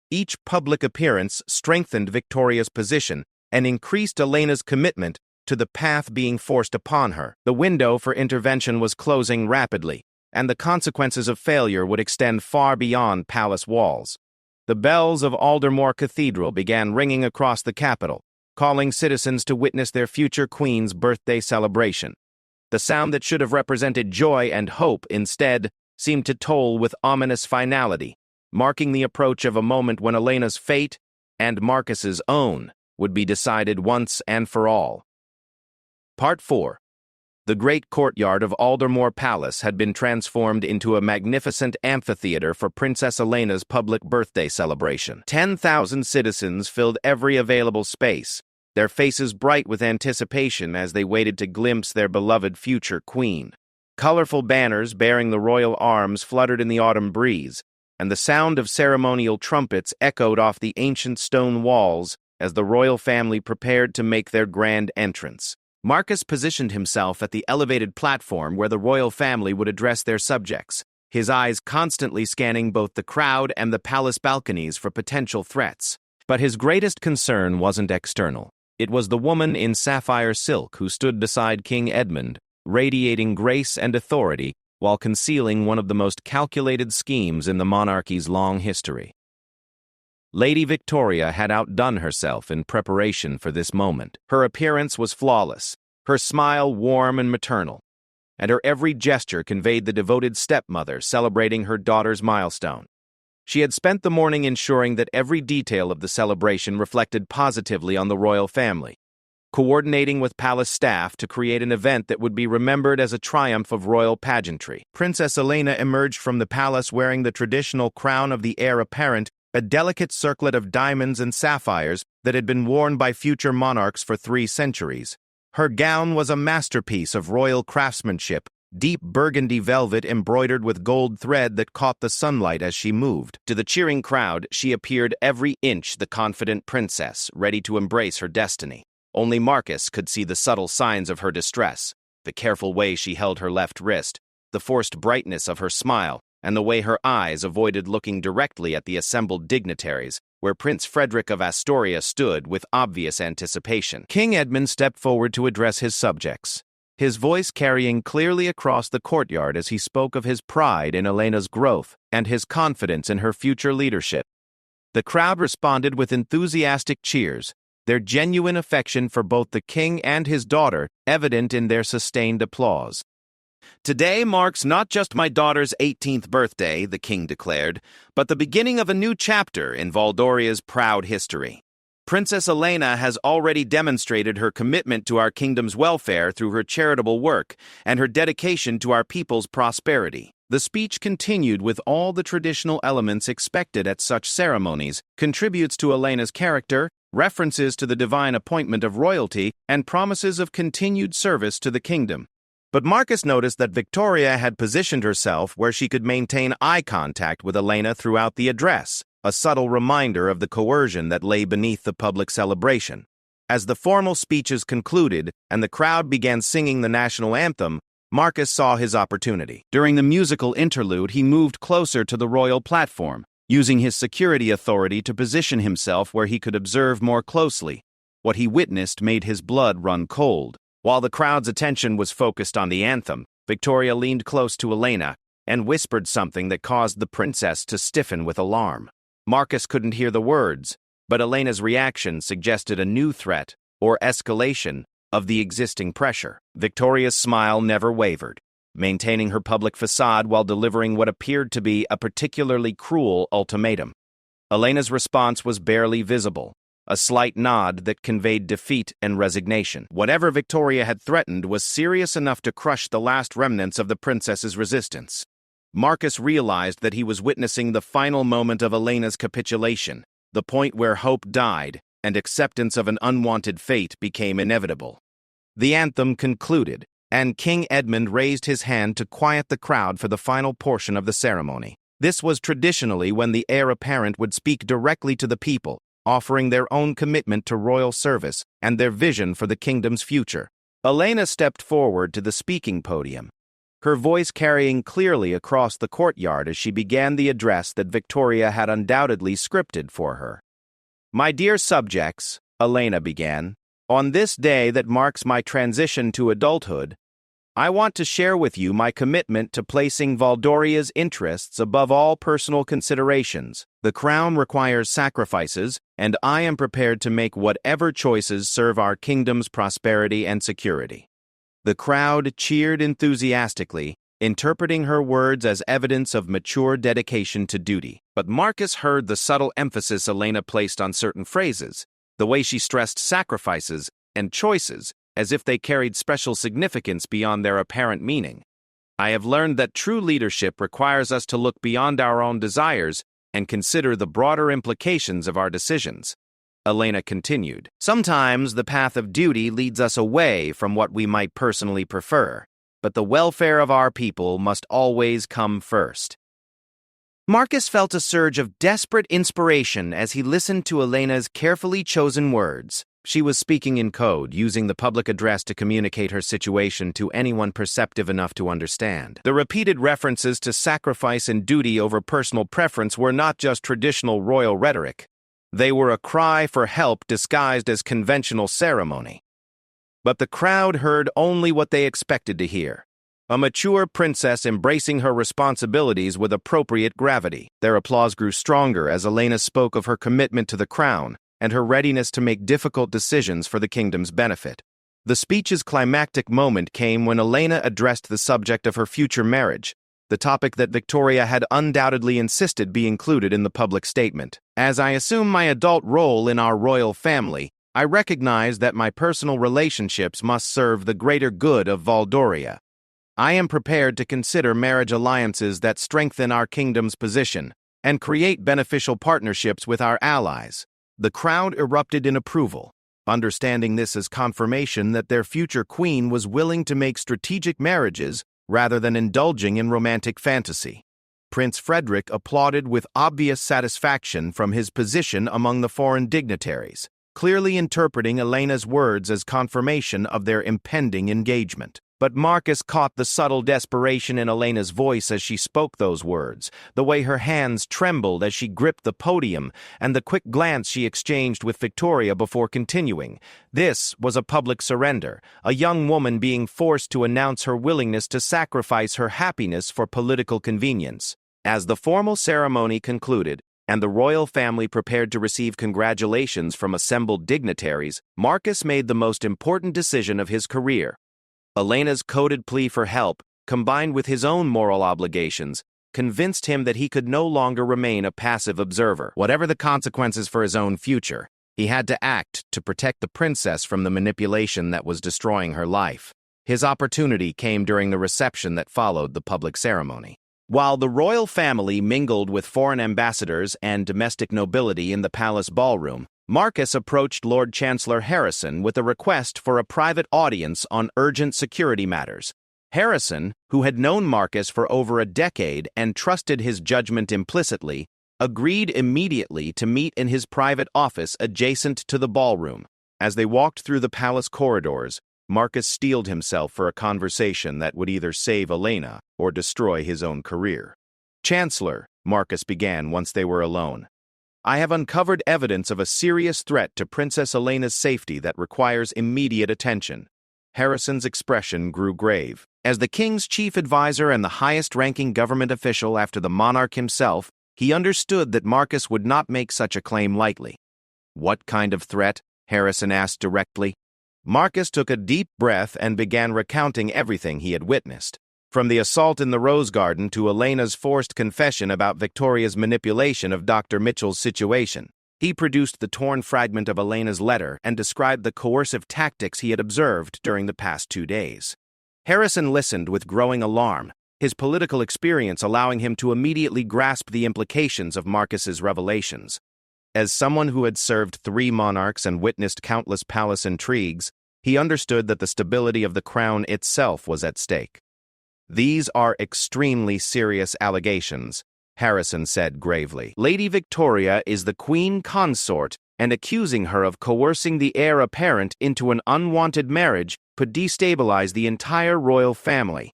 Each public appearance strengthened Victoria's position and increased Elena's commitment to the path being forced upon her. The window for intervention was closing rapidly, and the consequences of failure would extend far beyond palace walls. The bells of Aldermore Cathedral began ringing across the capital, calling citizens to witness their future queen's birthday celebration. The sound that should have represented joy and hope instead seemed to toll with ominous finality, marking the approach of a moment when Elena's fate and Marcus's own, would be decided once and for all. Part 4. The great courtyard of Aldermore Palace had been transformed into a magnificent amphitheater for Princess Elena's public birthday celebration. 10,000 citizens filled every available space, their faces bright with anticipation as they waited to glimpse their beloved future queen. Colorful banners bearing the royal arms fluttered in the autumn breeze, and the sound of ceremonial trumpets echoed off the ancient stone walls as the royal family prepared to make their grand entrance. Marcus positioned himself at the elevated platform where the royal family would address their subjects, his eyes constantly scanning both the crowd and the palace balconies for potential threats. But his greatest concern wasn't external. It was the woman in sapphire silk who stood beside King Edmund, radiating grace and authority while concealing one of the most calculated schemes in the monarchy's long history. Lady Victoria had outdone herself in preparation for this moment. Her appearance was flawless, her smile warm and maternal, and her every gesture conveyed the devoted stepmother celebrating her daughter's milestone. She had spent the morning ensuring that every detail of the celebration reflected positively on the royal family, coordinating with palace staff to create an event that would be remembered as a triumph of royal pageantry. Princess Elena emerged from the palace wearing the traditional crown of the heir apparent, a delicate circlet of diamonds and sapphires that had been worn by future monarchs for 3 centuries. Her gown was a masterpiece of royal craftsmanship, deep burgundy velvet embroidered with gold thread that caught the sunlight as she moved. To the cheering crowd, she appeared every inch the confident princess, ready to embrace her destiny. Only Marcus could see the subtle signs of her distress, the careful way she held her left wrist, the forced brightness of her smile, and the way her eyes avoided looking directly at the assembled dignitaries, where Prince Frederick of Astoria stood with obvious anticipation. King Edmund stepped forward to address his subjects, his voice carrying clearly across the courtyard as he spoke of his pride in Elena's growth and his confidence in her future leadership. The crowd responded with enthusiastic cheers, their genuine affection for both the king and his daughter evident in their sustained applause. "Today marks not just my daughter's 18th birthday," the king declared, "but the beginning of a new chapter in Valdoria's proud history. Princess Elena has already demonstrated her commitment to our kingdom's welfare through her charitable work and her dedication to our people's prosperity." The speech continued with all the traditional elements expected at such ceremonies, contributes to Elena's character, references to the divine appointment of royalty, and promises of continued service to the kingdom. But Marcus noticed that Victoria had positioned herself where she could maintain eye contact with Elena throughout the address, a subtle reminder of the coercion that lay beneath the public celebration. As the formal speeches concluded and the crowd began singing the national anthem, Marcus saw his opportunity. During the musical interlude, he moved closer to the royal platform, using his security authority to position himself where he could observe more closely. What he witnessed made his blood run cold. While the crowd's attention was focused on the anthem, Victoria leaned close to Elena and whispered something that caused the princess to stiffen with alarm. Marcus couldn't hear the words, but Elena's reaction suggested a new threat or escalation of the existing pressure. Victoria's smile never wavered, maintaining her public facade while delivering what appeared to be a particularly cruel ultimatum. Elena's response was barely visible, a slight nod that conveyed defeat and resignation. Whatever Victoria had threatened was serious enough to crush the last remnants of the princess's resistance. Marcus realized that he was witnessing the final moment of Elena's capitulation, the point where hope died and acceptance of an unwanted fate became inevitable. The anthem concluded, and King Edmund raised his hand to quiet the crowd for the final portion of the ceremony. This was traditionally when the heir apparent would speak directly to the people, offering their own commitment to royal service and their vision for the kingdom's future. Elena stepped forward to the speaking podium, her voice carrying clearly across the courtyard as she began the address that Victoria had undoubtedly scripted for her. "My dear subjects," Elena began, "on this day that marks my transition to adulthood, I want to share with you my commitment to placing Valdoria's interests above all personal considerations. The crown requires sacrifices, and I am prepared to make whatever choices serve our kingdom's prosperity and security." The crowd cheered enthusiastically, interpreting her words as evidence of mature dedication to duty. But Marcus heard the subtle emphasis Elena placed on certain phrases, the way she stressed sacrifices and choices, as if they carried special significance beyond their apparent meaning. I have learned that true leadership requires us to look beyond our own desires and consider the broader implications of our decisions. Elena continued, "Sometimes the path of duty leads us away from what we might personally prefer, but the welfare of our people must always come first." Marcus felt a surge of desperate inspiration as he listened to Elena's carefully chosen words. She was speaking in code, using the public address to communicate her situation to anyone perceptive enough to understand. The repeated references to sacrifice and duty over personal preference were not just traditional royal rhetoric. They were a cry for help disguised as conventional ceremony. But the crowd heard only what they expected to hear. A mature princess embracing her responsibilities with appropriate gravity. Their applause grew stronger as Elena spoke of her commitment to the crown and her readiness to make difficult decisions for the kingdom's benefit. The speech's climactic moment came when Elena addressed the subject of her future marriage, the topic that Victoria had undoubtedly insisted be included in the public statement. "As I assume my adult role in our royal family, I recognize that my personal relationships must serve the greater good of Valdoria. I am prepared to consider marriage alliances that strengthen our kingdom's position and create beneficial partnerships with our allies." The crowd erupted in approval, understanding this as confirmation that their future queen was willing to make strategic marriages rather than indulging in romantic fantasy. Prince Frederick applauded with obvious satisfaction from his position among the foreign dignitaries, clearly interpreting Elena's words as confirmation of their impending engagement. But Marcus caught the subtle desperation in Elena's voice as she spoke those words, the way her hands trembled as she gripped the podium, and the quick glance she exchanged with Victoria before continuing. This was a public surrender, a young woman being forced to announce her willingness to sacrifice her happiness for political convenience. As the formal ceremony concluded, and the royal family prepared to receive congratulations from assembled dignitaries, Marcus made the most important decision of his career. Elena's coded plea for help, combined with his own moral obligations, convinced him that he could no longer remain a passive observer. Whatever the consequences for his own future, he had to act to protect the princess from the manipulation that was destroying her life. His opportunity came during the reception that followed the public ceremony. While the royal family mingled with foreign ambassadors and domestic nobility in the palace ballroom, Marcus approached Lord Chancellor Harrison with a request for a private audience on urgent security matters. Harrison, who had known Marcus for over a decade and trusted his judgment implicitly, agreed immediately to meet in his private office adjacent to the ballroom. As they walked through the palace corridors, Marcus steeled himself for a conversation that would either save Elena or destroy his own career. "Chancellor," Marcus began once they were alone, "I have uncovered evidence of a serious threat to Princess Elena's safety that requires immediate attention." Harrison's expression grew grave. As the king's chief advisor and the highest-ranking government official after the monarch himself, he understood that Marcus would not make such a claim lightly. "What kind of threat?" Harrison asked directly. Marcus took a deep breath and began recounting everything he had witnessed. From the assault in the Rose Garden to Elena's forced confession about Victoria's manipulation of Dr. Mitchell's situation. He produced the torn fragment of Elena's letter and described the coercive tactics he had observed during the past 2 days. Harrison listened with growing alarm, his political experience allowing him to immediately grasp the implications of Marcus's revelations. As someone who had served 3 monarchs and witnessed countless palace intrigues, he understood that the stability of the crown itself was at stake. "These are extremely serious allegations," Harrison said gravely. "Lady Victoria is the queen consort, and accusing her of coercing the heir apparent into an unwanted marriage could destabilize the entire royal family.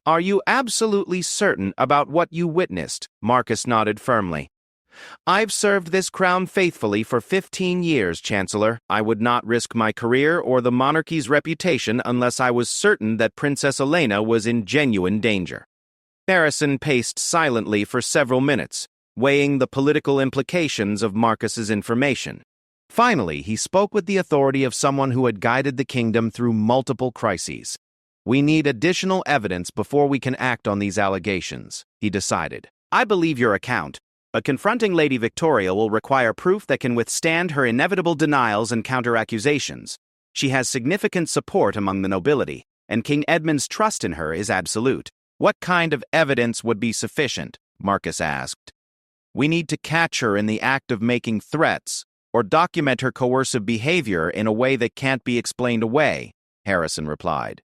Are you absolutely certain about what you witnessed?" Marcus nodded firmly. "I've served this crown faithfully for 15 years, Chancellor. I would not risk my career or the monarchy's reputation unless I was certain that Princess Elena was in genuine danger." Harrison paced silently for several minutes, weighing the political implications of Marcus's information. Finally, he spoke with the authority of someone who had guided the kingdom through multiple crises. "We need additional evidence before we can act on these allegations," he decided. "I believe your account, A confronting Lady Victoria will require proof that can withstand her inevitable denials and counter-accusations. She has significant support among the nobility, and King Edmund's trust in her is absolute. What kind of evidence would be sufficient? Marcus asked. We need to catch her in the act of making threats, or document her coercive behavior in a way that can't be explained away, Harrison replied.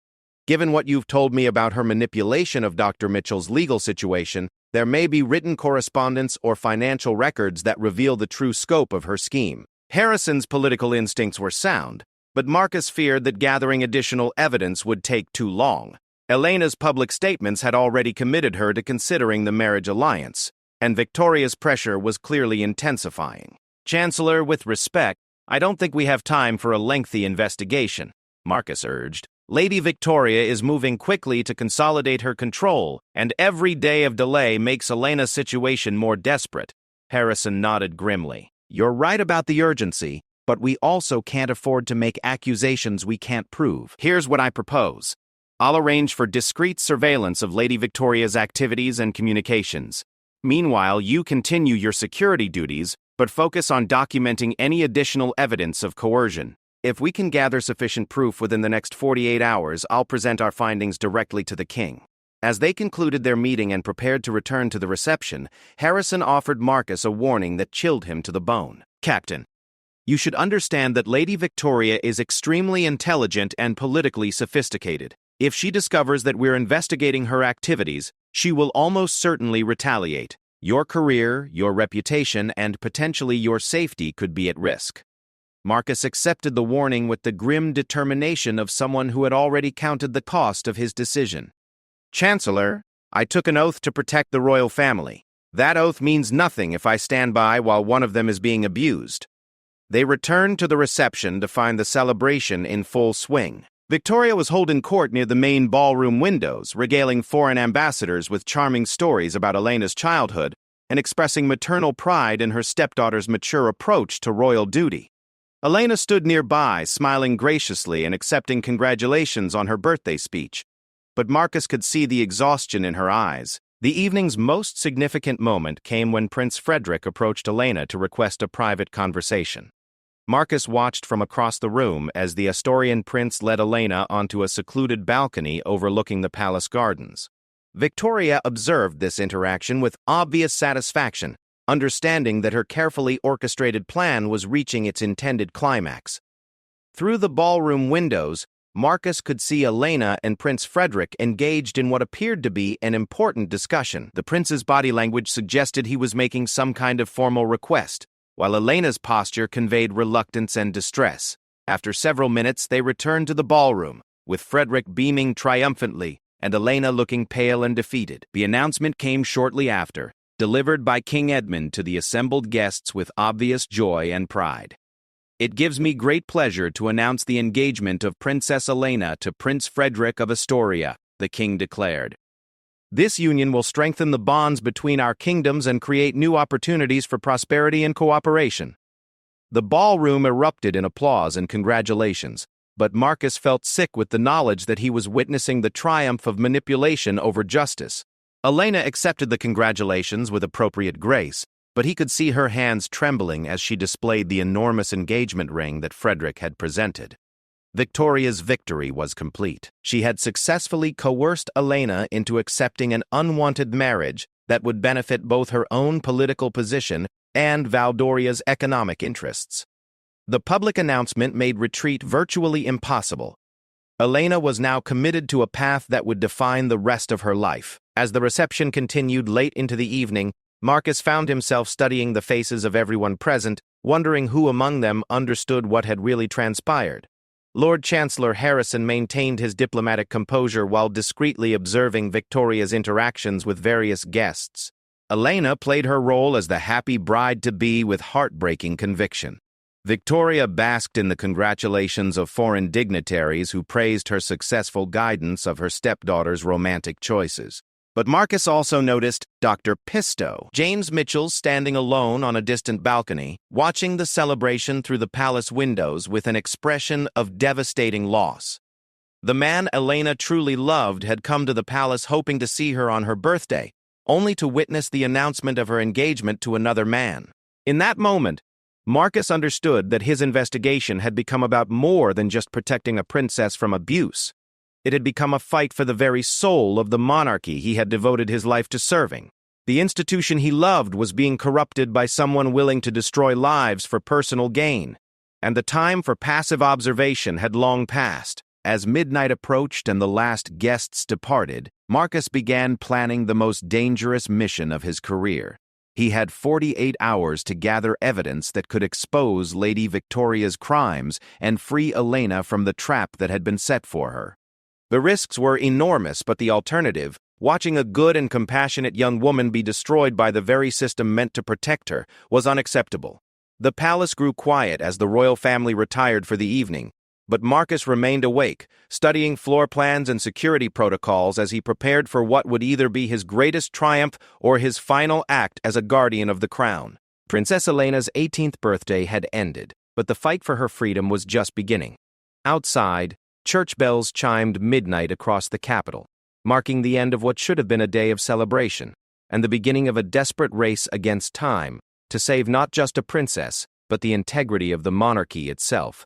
Given what you've told me about her manipulation of Dr. Mitchell's legal situation, there may be written correspondence or financial records that reveal the true scope of her scheme. Harrison's political instincts were sound, but Marcus feared that gathering additional evidence would take too long. Elena's public statements had already committed her to considering the marriage alliance, and Victoria's pressure was clearly intensifying. Chancellor, with respect, I don't think we have time for a lengthy investigation, Marcus urged. Lady Victoria is moving quickly to consolidate her control, and every day of delay makes Elena's situation more desperate. Harrison nodded grimly. You're right about the urgency, but we also can't afford to make accusations we can't prove. Here's what I propose. I'll arrange for discreet surveillance of Lady Victoria's activities and communications. Meanwhile, you continue your security duties, but focus on documenting any additional evidence of coercion. If we can gather sufficient proof within the next 48 hours, I'll present our findings directly to the king. As they concluded their meeting and prepared to return to the reception, Harrison offered Marcus a warning that chilled him to the bone. Captain, you should understand that Lady Victoria is extremely intelligent and politically sophisticated. If she discovers that we're investigating her activities, she will almost certainly retaliate. Your career, your reputation, and potentially your safety could be at risk. Marcus accepted the warning with the grim determination of someone who had already counted the cost of his decision. Chancellor, I took an oath to protect the royal family. That oath means nothing if I stand by while one of them is being abused. They returned to the reception to find the celebration in full swing. Victoria was holding court near the main ballroom windows, regaling foreign ambassadors with charming stories about Elena's childhood and expressing maternal pride in her stepdaughter's mature approach to royal duty. Elena stood nearby, smiling graciously and accepting congratulations on her birthday speech. But Marcus could see the exhaustion in her eyes. The evening's most significant moment came when Prince Frederick approached Elena to request a private conversation. Marcus watched from across the room as the Asturian prince led Elena onto a secluded balcony overlooking the palace gardens. Victoria observed this interaction with obvious satisfaction, understanding that her carefully orchestrated plan was reaching its intended climax. Through the ballroom windows, Marcus could see Elena and Prince Frederick engaged in what appeared to be an important discussion. The prince's body language suggested he was making some kind of formal request, while Elena's posture conveyed reluctance and distress. After several minutes, they returned to the ballroom, with Frederick beaming triumphantly and Elena looking pale and defeated. The announcement came shortly after, delivered by King Edmund to the assembled guests with obvious joy and pride. It gives me great pleasure to announce the engagement of Princess Elena to Prince Frederick of Astoria, the king declared. This union will strengthen the bonds between our kingdoms and create new opportunities for prosperity and cooperation. The ballroom erupted in applause and congratulations, but Marcus felt sick with the knowledge that he was witnessing the triumph of manipulation over justice. Elena accepted the congratulations with appropriate grace, but he could see her hands trembling as she displayed the enormous engagement ring that Frederick had presented. Victoria's victory was complete. She had successfully coerced Elena into accepting an unwanted marriage that would benefit both her own political position and Valdoria's economic interests. The public announcement made retreat virtually impossible. Elena was now committed to a path that would define the rest of her life. As the reception continued late into the evening, Marcus found himself studying the faces of everyone present, wondering who among them understood what had really transpired. Lord Chancellor Harrison maintained his diplomatic composure while discreetly observing Victoria's interactions with various guests. Elena played her role as the happy bride-to-be with heartbreaking conviction. Victoria basked in the congratulations of foreign dignitaries who praised her successful guidance of her stepdaughter's romantic choices. But Marcus also noticed Dr. Pistow, James Mitchell, standing alone on a distant balcony, watching the celebration through the palace windows with an expression of devastating loss. The man Elena truly loved had come to the palace hoping to see her on her birthday, only to witness the announcement of her engagement to another man. In that moment, Marcus understood that his investigation had become about more than just protecting a princess from abuse. It had become a fight for the very soul of the monarchy he had devoted his life to serving. The institution he loved was being corrupted by someone willing to destroy lives for personal gain, and the time for passive observation had long passed. As midnight approached and the last guests departed, Marcus began planning the most dangerous mission of his career. He had 48 hours to gather evidence that could expose Lady Victoria's crimes and free Elena from the trap that had been set for her. The risks were enormous, but the alternative, watching a good and compassionate young woman be destroyed by the very system meant to protect her, was unacceptable. The palace grew quiet as the royal family retired for the evening, but Marcus remained awake, studying floor plans and security protocols as he prepared for what would either be his greatest triumph or his final act as a guardian of the crown. Princess Elena's 18th birthday had ended, but the fight for her freedom was just beginning. Outside, church bells chimed midnight across the capital, marking the end of what should have been a day of celebration, and the beginning of a desperate race against time to save not just a princess, but the integrity of the monarchy itself.